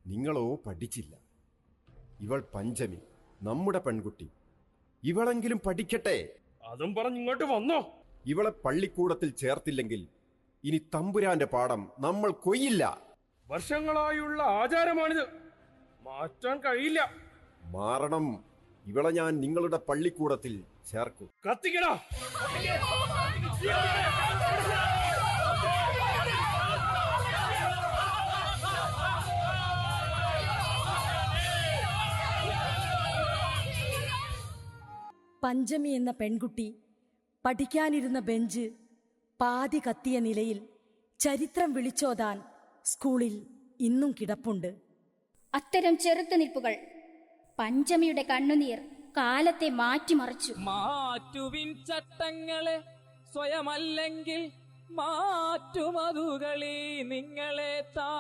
നിങ്ങളോ പഠിച്ചില്ല. ഇവൾ പഞ്ചമി, നമ്മുടെ പെൺകുട്ടി. ഇവളെങ്കിലും പഠിക്കട്ടെ. അതും പറഞ്ഞിങ്ങോട്ട് വന്നോ? ഇവളെ പള്ളിക്കൂടത്തിൽ ചേർത്തില്ലെങ്കിൽ ഇനി തമ്പുരാന്റെ പാഠം നമ്മൾ കൊയ്യില്ല. വർഷങ്ങളായുള്ള ആചാരമാണിത്, മാറ്റാൻ കഴിയില്ല. മാറണം. ഇവളെ ഞാൻ നിങ്ങളുടെ പള്ളിക്കൂടത്തിൽ ചേർക്കും. കത്തിക്കടാ! പഞ്ചമി എന്ന പെൺകുട്ടി പഠിക്കാനിരുന്ന ബെഞ്ച് പാതി കത്തിയ നിലയിൽ ചരിത്രം വിളിച്ചോതാൻ സ്കൂളിൽ ഇന്നും കിടപ്പുണ്ട്. അത്തരം ചെറുത്തുനിൽപ്പുകൾ പഞ്ചമിയുടെ കണ്ണുനീർ കാലത്തെ മാറ്റിമറിച്ചു. മാറ്റുവിൻ ചട്ടങ്ങളെ, സ്വയമല്ലെങ്കിൽ മാറ്റുമതുകളി നിങ്ങളെ താ.